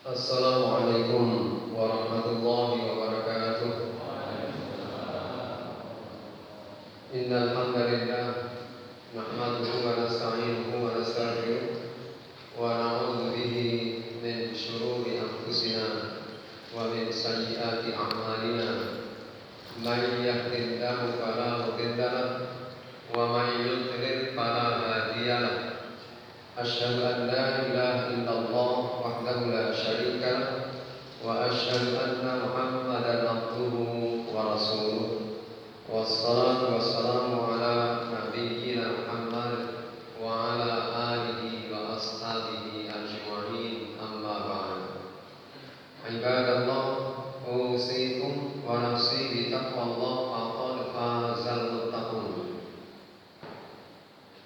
Assalamualaikum warahmatullahi wabarakatuh. Innal hamdalillah nahmaduhu wa nasta'inuhu wa nastaghfiruh wa na'udzu bihi min shururi anfusina wa min sayyiati a'malina. Man yahdihillahu fala mudilla lahu wa man yudlil fala hadiya lahu. Asyhadu an la ilaha illallah wahdahu la syarika lahu wa asyhadu anna Muhammadan abduhu wa rasuluh. Wassalatu wassalamu ala nabiyyina Muhammad wa ala alihi wa ashabihi ajma'in, amma ba'd. Ibadallah, usikum wa nafsi bi taqwallah faqad fazal muttaqun.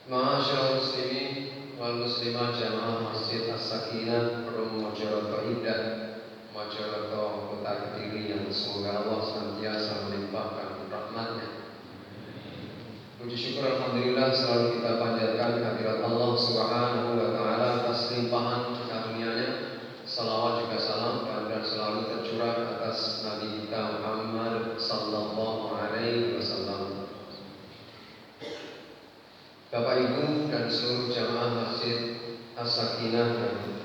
Ma'asyiral muslimin wal muslimat jamaah Masjid As-Sakinah Rum Mojokerto Indah, Mojokerto Kota Kediri, yang semoga Allah senantiasa melimpahkan rahmatnya. Puji syukur alhamdulillah selalu kita panjatkan kehadirat Allah Subhanahu wa taala atas limpahan karunia-Nya. Salawat juga salam dan selalu tercurah atas Nabi kita Muhammad sallallahu alaihi wasallam. Bapak Ibu dan seluruh jamaah Masjid As-Sakinah yang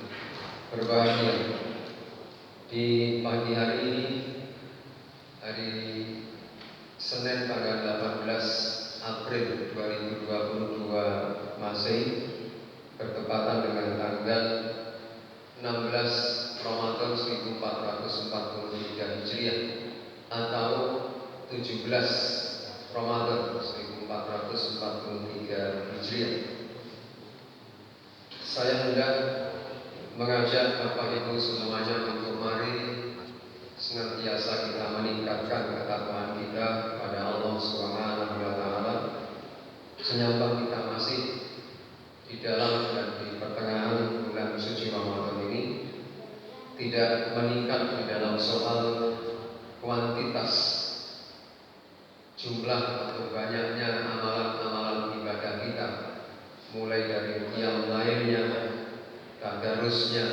berbahagia, di pagi hari ini, hari Senin tanggal 18 April 2022 Masehi, bertepatan dengan tanggal 16 Ramadan 1443 Hijriah atau 17 Ramadan 1443 Hijriah. Saya hendak mengajak Bapak Ibu semuanya untuk mari senantiasa kita meningkatkan ketakwaan kita pada Allah Subhanahu wa taala. Senyambang kita masih di dalam dan di pertengahan bulan suci Ramadan ini, tidak meningkat di dalam soal kuantitas jumlah atau banyaknya amalan-amalan ibadah kita, mulai dari qiyam lailnya, tadarusnya,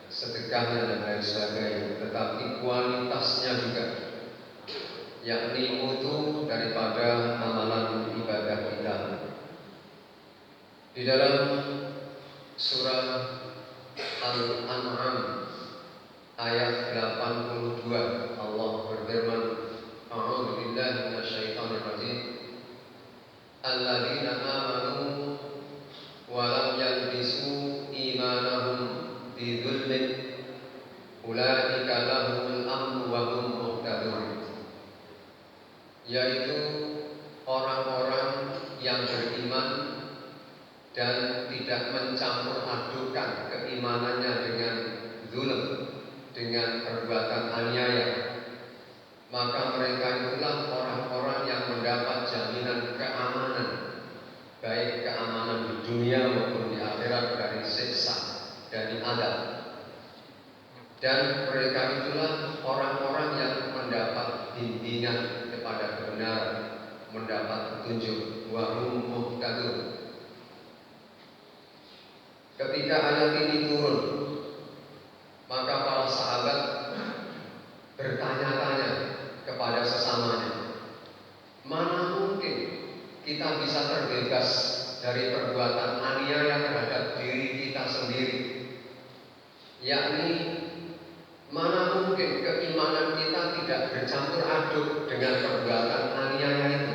sedekahnya dan lain sebagainya, tetapi kualitasnya juga, yakni mutu daripada amalan ibadah kita. Di dalam surah Al-An'am ayat 82 Allah berfirman, A'udzu billahi minasyaitonir rajim. Alladzina amanu wa lam yalbisu imanahum bidzulmin ulaika lahumul amnu wa hum muhtadun. Yaitu orang-orang yang beriman dan tidak mencampur adukan keimanannya dengan zulm, dengan perbuatan aniaya, maka mereka itulah orang-orang yang mendapat jaminan keamanan, baik keamanan di dunia maupun di akhirat dari siksa, dari azab. Dan mereka itulah orang-orang yang mendapat bimbingan kepada kebenaran, mendapat petunjuk, wa hum muhtadun. Ketika ayat ini turun, maka para sahabat bertanya-tanya kepada sesamanya, mana mungkin kita bisa terbebas dari perbuatan aniaya terhadap diri kita sendiri, yakni mana mungkin keimanan kita tidak bercampur aduk dengan perbuatan aniaya itu,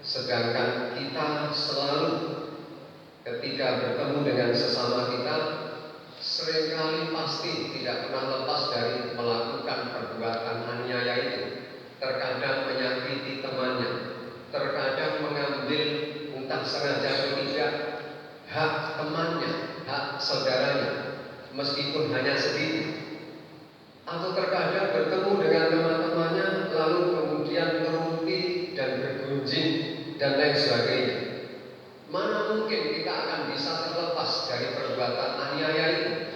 sedangkan kita selalu ketika bertemu dengan sesama kita seringkali pasti tidak pernah lepas dari melakukan perbuatan aniaya itu. Terkadang menyakiti temannya, terkadang mengambil entah sengaja atau tidak hak temannya, hak saudaranya, meskipun hanya sedikit. Atau terkadang bertemu dengan teman-temannya lalu kemudian merupi dan bergunjing dan lain sebagainya. Mana mungkin kita akan bisa terlepas dari perbuatan aniaya itu?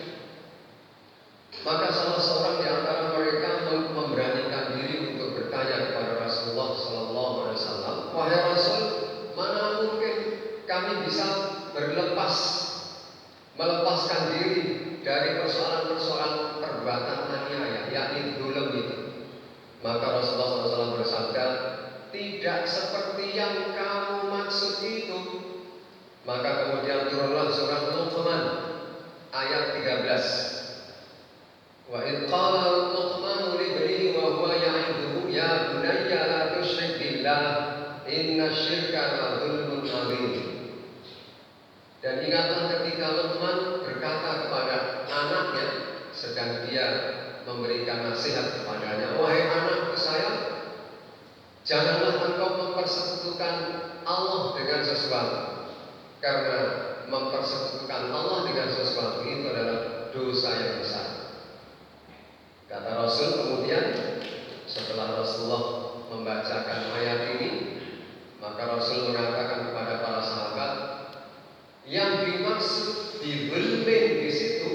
Maka salah seorang di antara mereka memberanikan diri untuk bertanya kepada Rasulullah Sallallahu Alaihi Wasallam, wahai Rasul, mana mungkin kami bisa melepas melepaskan diri dari persoalan-persoalan perbuatan aniaya, yakni dzulm itu. Maka Rasulullah SAW bersabda, tidak seperti yang kamu maksud itu. Maka kemudian turunlah surat Luqman ayat 13. Wa idh qala Luqman li ibnihi wa huwa ya'idhuhu ya bunayya la tusyrik billah inna syirka la dzulmun 'adzim. Dan ingatlah ketika Luqman berkata kepada anaknya sedang dia memberikan nasihat kepadanya, wahai anakku sayang, janganlah engkau mempersekutukan Allah dengan sesuatu, karena mempersekutukan Allah dengan sesuatu itu adalah dosa yang besar. Kata Rasul kemudian, setelah Rasulullah membacakan ayat ini, maka Rasul mengatakan kepada para sahabat, yang dimaksud dzulmin di situ,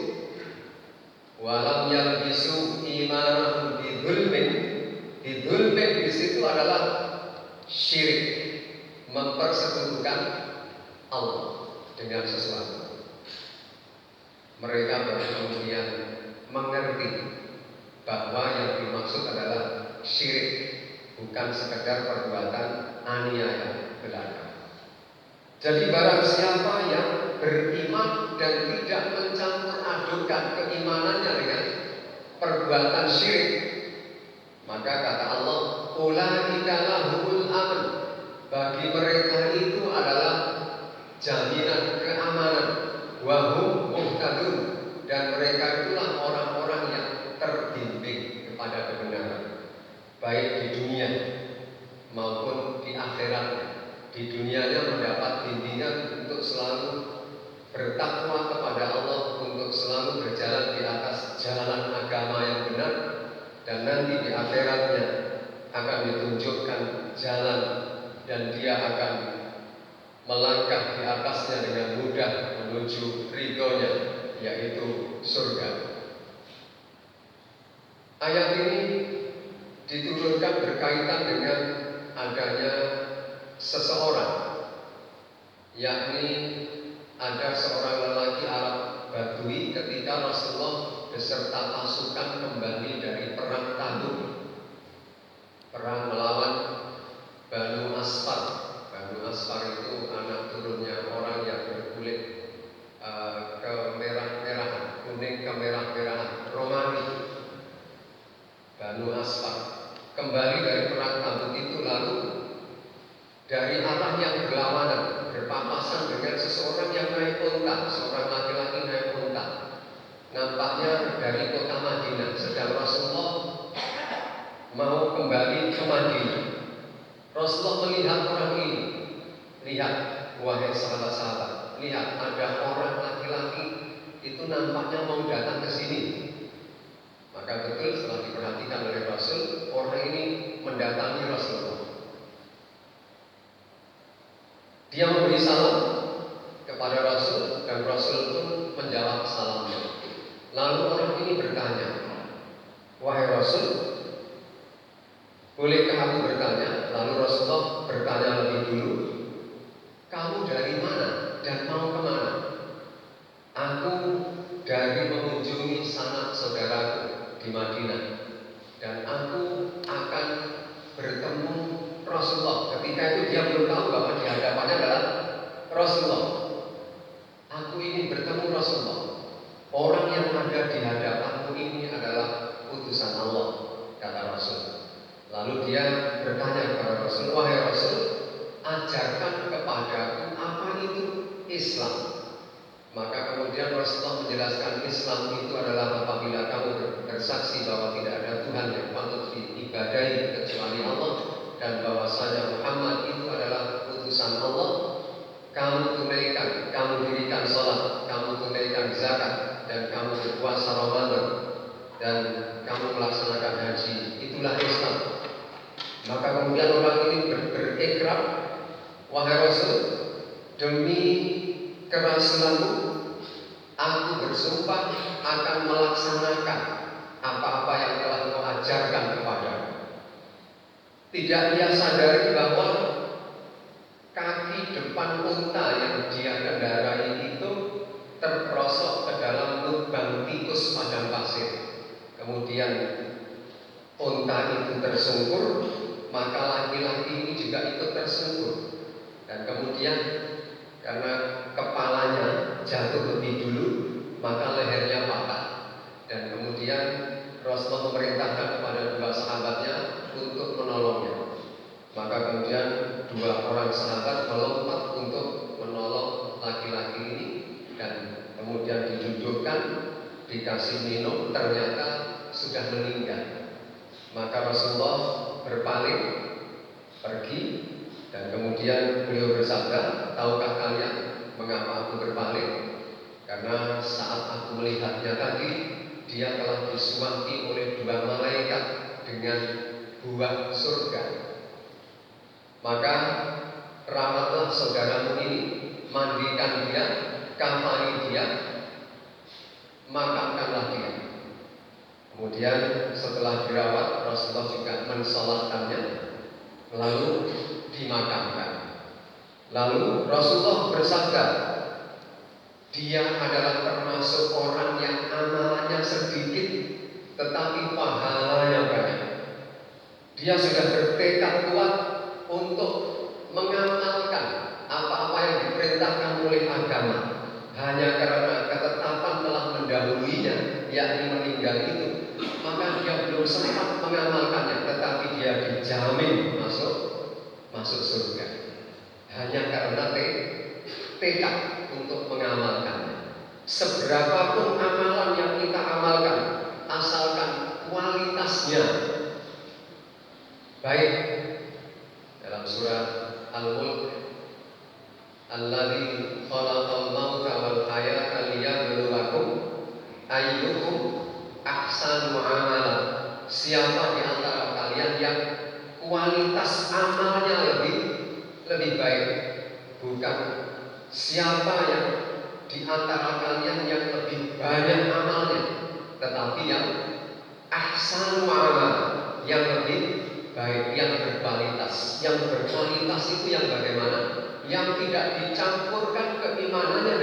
walam yalbisu imanahum bidzulmin, dzulmin di situ adalah syirik, mempersekutukan Allah dengan sesuatu. Mereka baru kemudian mengerti bahwa yang dimaksud adalah syirik, bukan sekedar perbuatan aniaya belaka. Jadi barang siapa yang beriman dan tidak mencampur adukan keimanannya dengan perbuatan syirik, maka kata Allah, ulaika lahumul aman, bagi mereka itu adalah jaminan keamanan, wahum muhtadun, dan mereka itulah orang-orang yang terbimbing kepada kebenaran, baik di dunia maupun di akhirat. Di dunianya mendapat bimbingan untuk selalu bertakwa kepada Allah, untuk selalu berjalan di atas jalan agama yang benar, dan nanti di akhiratnya akan ditunjukkan jalan dan dia akan melangkah di atasnya dengan mudah menuju ridhonya, yaitu surga. Ayat ini diturunkan berkaitan dengan adanya seseorang, yakni ada seorang lelaki Arab Badui ketika Rasulullah beserta pasukan kembali dari perang Tabuk, perang melawan Banu Asfar. Banu Asfar itu anak turunnya orang yang berkulit kemerah-merahan, kuning kemerah-merahan, Romawi. Banu Asfar kembali dari perang Tabuk itu, lalu dari arah yang berlawanan berpapasan dengan seseorang yang naik unta, seorang laki-laki naik unta. Nampaknya dari kota Madinah, sedang Rasulullah mau kembali ke Madinah. Rasulullah melihat orang ini. Lihat, wahai sahabat-sahabat, lihat ada orang laki-laki itu nampaknya mau datang ke sini. Maka betul setelah diperhatikan oleh Rasul, orang ini mendatangi Rasulullah. Dia memberi salam kepada Rasul dan Rasul pun menjawab salamnya. Lalu orang ini bertanya, wahai Rasul, bolehkah aku bertanya? Lalu Rasulullah bertanya lebih dulu, kamu dari mana dan mau kemana? Aku dari mengunjungi sanak saudaraku di Madinah, dan aku akan bertemu Rasulullah. Ketika itu dia belum tahu bahwa di hadapannya adalah Rasulullah. Aku ingin bertemu Rasulullah. Orang yang ada di hadapanmu ini adalah utusan Allah, kata Rasul. Lalu dia bertanya kepada Rasul, wahai Rasul, ajarkan kepadaku apa itu Islam. Maka kemudian Rasulullah menjelaskan Islam itu adalah apabila kamu bersaksi bahwa tidak ada Tuhan yang patut diibadahi kecuali Allah, dan bahwasanya Muhammad itu adalah utusan Allah, kamu tunaikan, kamu dirikan sholat, kamu tunaikan zakat, dan kamu berpuasa Ramadan, dan kamu melaksanakan haji, itulah Islam. Maka kemudian orang ini berikrar, wahai Rasul, demi kerasulanmu, aku bersumpah akan melaksanakan apa-apa yang telah kau ajarkan kepadaku. Tidak dia sadari bahwa kaki depan unta yang dia kendarai itu terperosok ke tikus padang pasir. Kemudian unta itu tersungkur, maka laki-laki ini juga ikut tersungkur. Dan kemudian karena kepalanya jatuh lebih dulu, maka lehernya patah. Dan kemudian Rasulullah memerintahkan kepada dua sahabatnya untuk menolongnya. Maka kemudian dua orang sahabat melompat untuk menolong laki-laki ini, dan kemudian didudukkan, dikasih minum, ternyata sudah meninggal. Maka Rasulullah berpaling pergi, dan kemudian beliau bersabda, tahukah kalian mengapa aku berpaling? Karena saat aku melihatnya tadi, dia telah disuapi oleh dua malaikat dengan buah surga. Maka rawatlah saudaramu ini, mandikan dia, kafani dia, makamkanlah dia. Kemudian setelah dirawat, Rasulullah juga mensolatkannya, lalu dimakamkan. Lalu Rasulullah bersabda, dia adalah termasuk orang yang amalannya sedikit tetapi pahalanya banyak. Dia sudah bertekad kuat untuk mengamalkan apa-apa yang diperintahkan oleh agama. Hanya karena ketetapan telah mendahuluinya, yakni meninggal itu, maka dia belum sempat mengamalkannya, tetapi dia dijamin masuk surga. Hanya karena tekad untuk mengamalkannya. Seberapapun amalan yang kita amalkan, asalkan kualitasnya baik. Dalam surah Al-Mulk, Alladzi khalaqal mauta wal hayata liyabluwakum ayyukum ahsanu amala. Siapa di antara kalian yang kualitas amalnya lebih baik, bukan siapa yang di antara kalian yang lebih banyak amalnya, tetapi yang ahsanu amal, yang lebih baik, yang berkualitas. Yang berkualitas itu yang bagaimana? Yang tidak dicampurkan keimanannya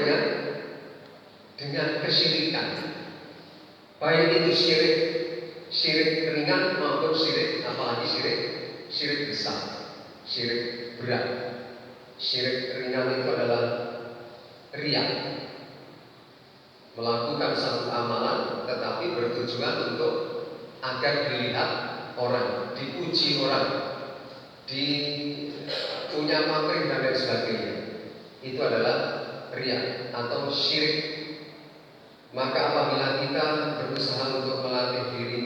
dengan kesyirikan. Baik itu syirik ringan maupun apalagi syirik besar, syirik berat. Syirik ringan itu adalah riya, melakukan satu amalan tetapi bertujuan untuk agar dilihat orang, dipuji orang, punya pamrih dan lain sebagainya. Itu adalah riya atau syirik. Maka apabila kita berusaha untuk melatih diri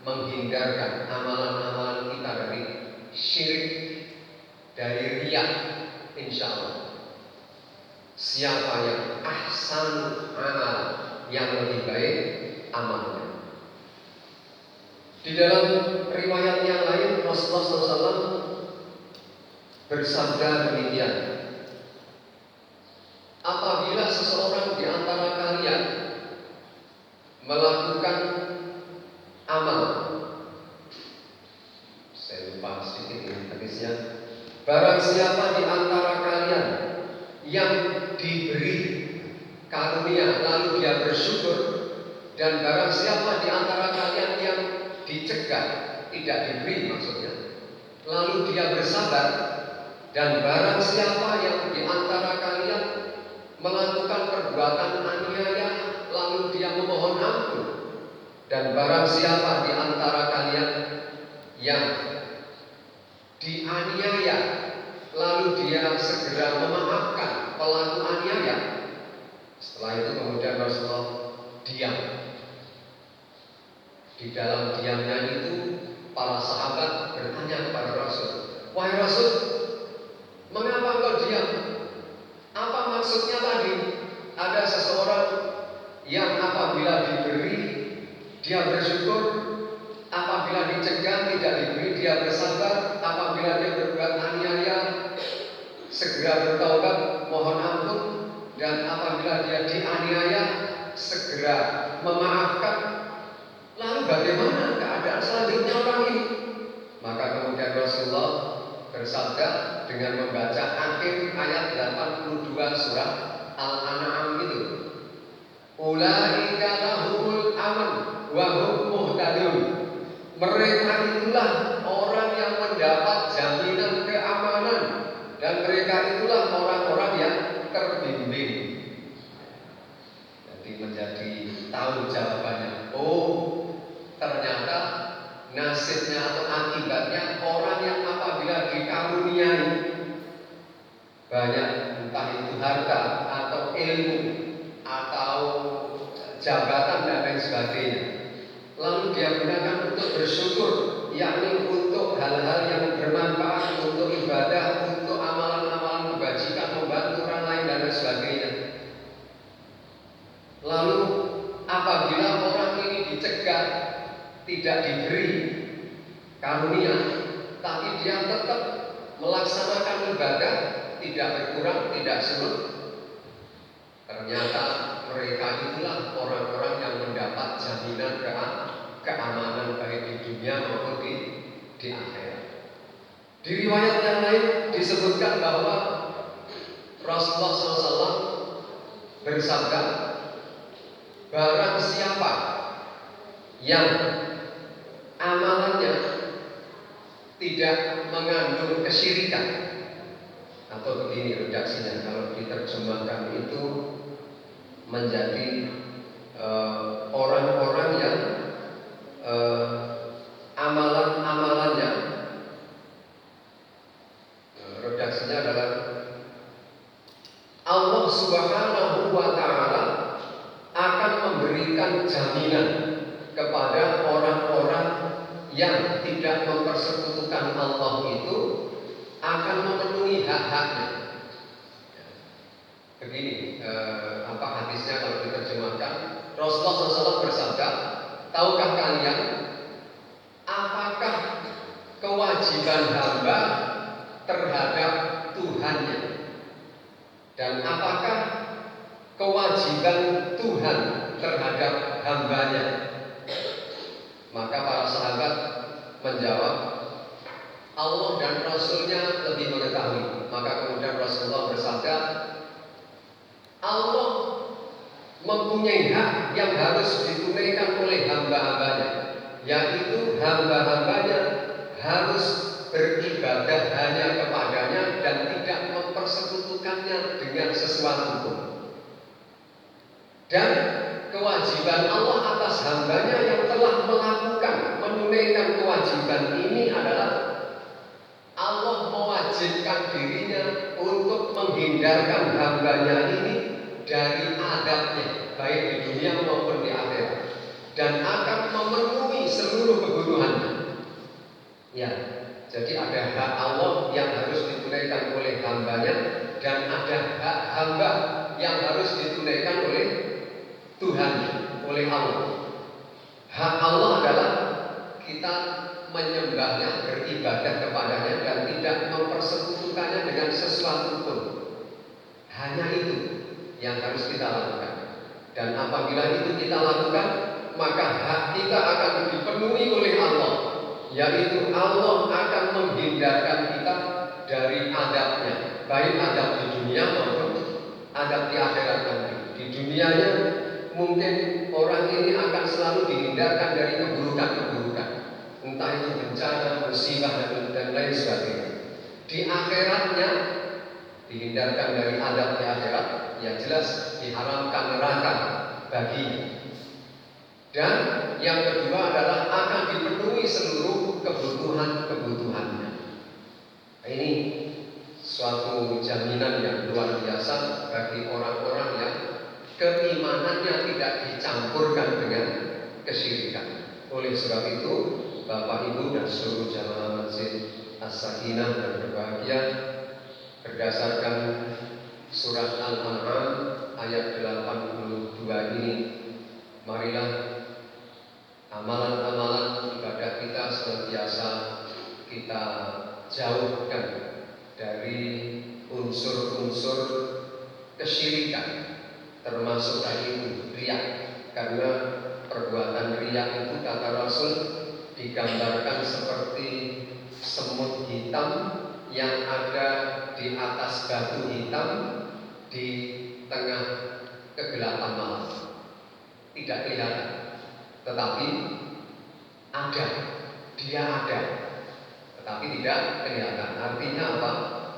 menghindarkan amalan-amalan kita dari syirik, dari riya, insya Allah siapa yang ahsan amal, yang lebih baik amalnya. Di dalam riwayat yang lain, Rasulullah SAW bersabda demikian, apabila seseorang di antara kalian melakukan amal, saya lupa sedikit ini hadisnya, barang siapa di antara kalian yang diberi karunia lalu dia bersyukur, dan barang siapa di antara kalian yang dicegah, tidak diberi maksudnya, lalu dia bersabar, dan barang siapa yang di antara kalian melakukan perbuatan aniaya lalu dia memohon ampun, dan barang siapa di antara kalian yang dianiaya lalu dia segera memaafkan pelaku aniaya. Setelah itu kemudian Rasulullah diam. Di dalam diamnya itu para sahabat bertanya kepada Rasul, wahai Rasul, mengapa engkau diam? Apa maksudnya tadi? Ada seseorang yang apabila diberi dia bersyukur, apabila dicegah tidak diberi dia bersabar, apabila dia berbuat aniaya segera bertaubat mohon ampun, dan apabila dia dianiaya segera memaafkan. Lalu bagaimana keadaan selanjutnya orang ini? Maka kemudian Rasulullah bersabda dengan membaca akhir ayat 82 surah Al-An'am itu, ulaika jawabannya. Oh, ternyata nasibnya atau akibatnya orang yang apabila dikaruniai banyak, entah itu harta atau ilmu atau jabatan dan lain sebagainya, lalu dia gunakan untuk bersyukur, yakni untuk hal-hal yang bermanfaat, untuk ibadah, untuk amalan-amalan kebajikan, membantu orang lain dan lain sebagainya. Lalu apabila orang ini dicegah, tidak diberi karunia, tapi dia tetap melaksanakan ibadah, tidak berkurang, tidak surut, ternyata mereka itulah orang-orang yang mendapat jaminan keamanan baik di dunia maupun di akhirat. Di riwayat yang lain disebutkan bahwa Rasulullah SAW bersabda, barang siapa yang amalannya tidak mengandung kesyirikan, atau begini redaksinya kalau diterjemahkan itu menjadi orang-orang yang amalan-amalannya, redaksinya adalah Allah Subhanahu wa Ta'ala akan memberikan jaminan kepada orang-orang yang tidak mempersekutukan Allah itu akan memenuhi hak-haknya. Begini hadisnya kalau diterjemahkan, Rasulullah SAW bersabda, tahukah kalian apakah kewajiban hamba terhadap Tuhannya, dan apakah kewajiban Tuhan terhadap hambanya? Maka para sahabat menjawab, Allah dan Rasulnya lebih mengetahui. Maka kemudian Rasulullah bersabda, Allah mempunyai hak yang harus ditunaikan oleh hamba-hambanya, yaitu hamba-hambanya harus beribadah hanya kepadanya dan tidak mempersekutukannya dengan sesuatu pun. Dan kewajiban Allah atas hambanya yang telah melakukan menunaikan kewajiban ini adalah Allah mewajibkan dirinya untuk menghindarkan hambanya ini dari adabnya, baik di dunia maupun di akhirat, dan akan memenuhi seluruh kebutuhannya. Ya, jadi ada hak Allah yang harus ditunaikan oleh hambanya, dan ada hak hamba yang harus ditunaikan oleh Tuhan, oleh Allah. Hak Allah adalah kita menyembahnya, beribadah kepadanya, dan tidak mempersekutukannya dengan sesuatu pun. Hanya itu yang harus kita lakukan. Dan apabila itu kita lakukan, maka hak kita akan dipenuhi oleh Allah, yaitu Allah akan menghindarkan kita dari adabnya, baik adab di dunia maupun adab di akhirat nanti. Di dunianya mungkin orang ini akan selalu dihindarkan dari keburukan-keburukan, entah itu bencana, musibah, dan lain sebagainya. Di akhiratnya dihindarkan dari adab di akhirat, yang jelas diharamkan neraka baginya. Dan yang kedua adalah akan dipenuhi seluruh kebutuhan-kebutuhannya. Ini suatu jaminan yang luar biasa bagi orang-orang yang keimanannya tidak dicampurkan dengan kesyirikan. Oleh sebab itu, Bapak Ibu dan seluruh jamaah Masjid As-Sakinah yang berbahagia, berdasarkan surat Al-An'am ayat 82 ini, marilah amalan-amalan ibadah kita senantiasa kita jauhkan dari unsur-unsur kesyirikan, termasuk tadi riya. Karena perbuatan riya itu kata Rasul digambarkan seperti semut hitam yang ada di atas batu hitam di tengah kegelapan malam. Tidak kelihatan, tetapi ada, dia ada, tetapi tidak kelihatan. Artinya apa?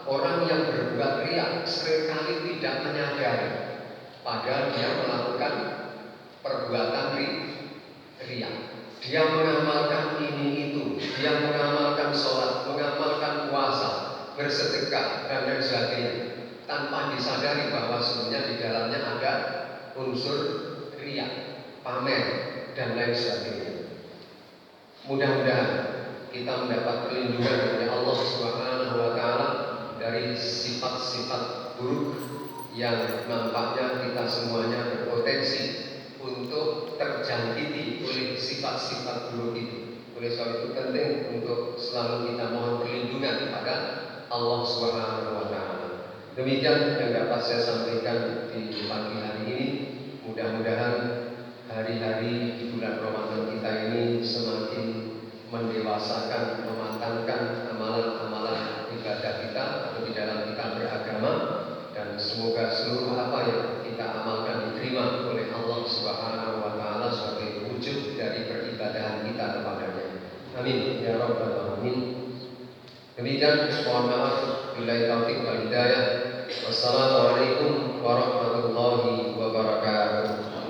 Orang yang berbuat riya seringkali tidak menyadari, padahal dia melakukan perbuatan riya. Dia mengamalkan ini itu, dia mengamalkan sholat, mengamalkan puasa, bersedekah dan lain sebagainya, tanpa disadari bahwa sebenarnya di dalamnya ada unsur riya, pamer dan lain sebagainya. Mudah-mudahan kita mendapat perlindungan dari Allah Subhanahu wa taala dari sifat-sifat buruk yang nampaknya kita semuanya berpotensi untuk terjangkiti oleh sifat-sifat buruk itu. Oleh sebab itu penting untuk selalu kita mohon perlindungan kepada Allah Subhanahu wa taala. Demikian yang dapat saya sampaikan di pagi hari ini. Mudah-mudahan hari-hari di bulan Ramadan kita ini semakin mendewasakan, mematangkan amalan-amalan ibadah kita atau di dalam kita beragama, dan semoga seluruh apa yang kita amalkan diterima oleh Allah Subhanahu wa taala sebagai wujud dari peribadahan kita kepadanya. Amin ya rabbal alamin. Demikian, mohon maaf bila taufik wal hidayah. Wassalamualaikum warahmatullahi wabarakatuh.